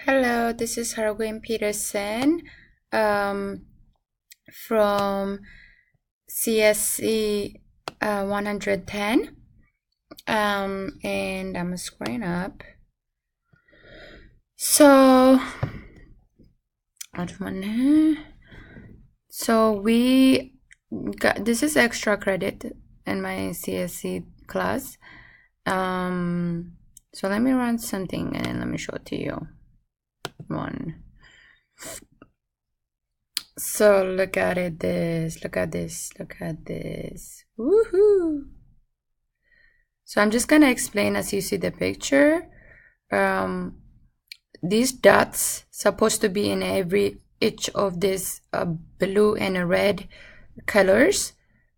Hello, this is Harwin Peterson from CSC 110 and I'm scrolling up. So we got this is extra credit in my CSC class. So let me run something and let me show it to you. So look at it, look at this. Woohoo! So I'm just gonna explain as you see the picture. These dots supposed to be in each of these blue and red colors.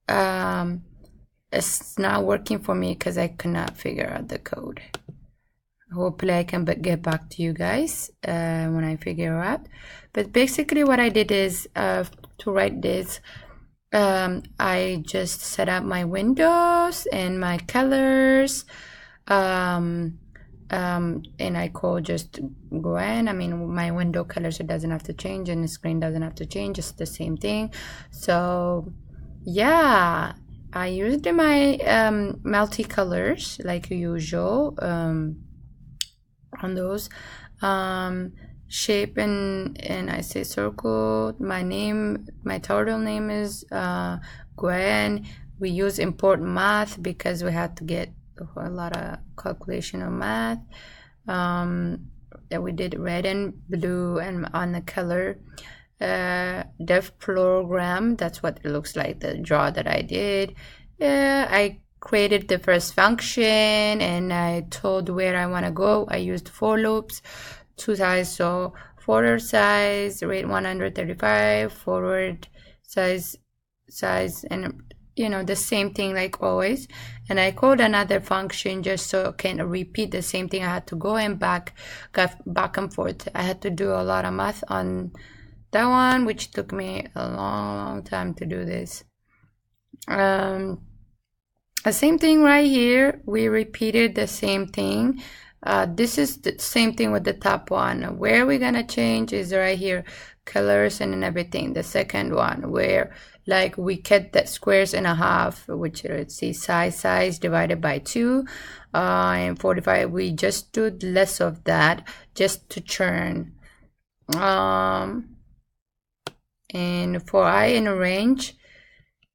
It's not working for me because I could not figure out the code. Hopefully I can get back to you guys when I figure out. But basically what I did is to write this, I just set up my windows and my colors, and I call just Gwen. I mean, my window colors, it doesn't have to change, and the screen doesn't have to change. It's the same thing. So yeah, I used my multi-colors like usual on those shape and I say circle. My turtle name is Gwen. We use import math because we had to get a lot of calculation of math. That we did red and blue and on the color def program. That's what it looks like, the draw that I did. I created the first function and I told where I want to go. I used for loops, two size, so forward size rate 135, forward size, and you know, the same thing like always. And I called another function just so I can repeat the same thing. I had to go and back and forth. I had to do a lot of math on that one, which took me a long time to do this. The same thing right here, we repeated the same thing. This is the same thing with the top one. Where we're gonna change is right here, colors and everything. The second one, where like we cut the squares in a half, which let's see, size divided by 2, and 45. We just do less of that just to churn. And for I in range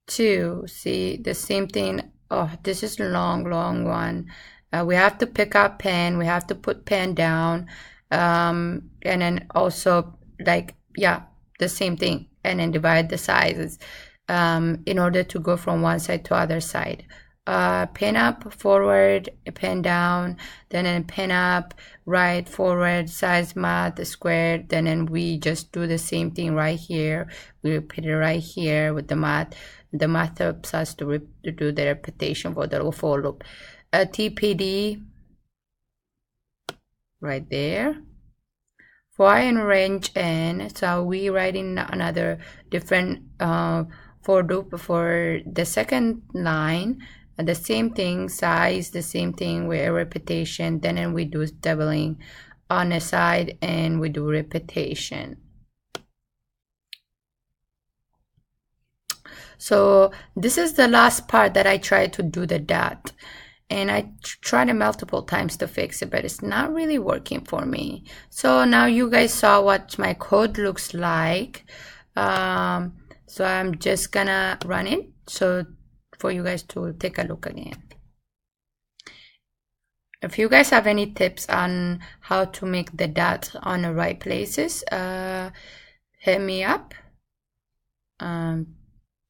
2, see the same thing. Oh, this is long one. We have to pick up pen. We have to put pen down, and then also like, yeah, the same thing, and then divide the sizes in order to go from one side to other side. Pen up, forward, pen down, then pen up, right, forward, size, math, squared. Then we just do the same thing right here. We repeat it right here with the math. The math helps us to do the repetition for the for loop. TPD right there. For I in range n, so we write in another different for loop for the second line. The same thing, size, the same thing with repetition. Then we do doubling on the side and we do repetition. So this is the last part that I tried to do the dot, and I tried it multiple times to fix it, but it's not really working for me. So now you guys saw what my code looks like. So I'm just gonna run it so for you guys to take a look again. If you guys have any tips on how to make the dots on the right places, hit me up.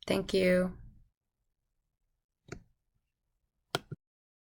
Thank you.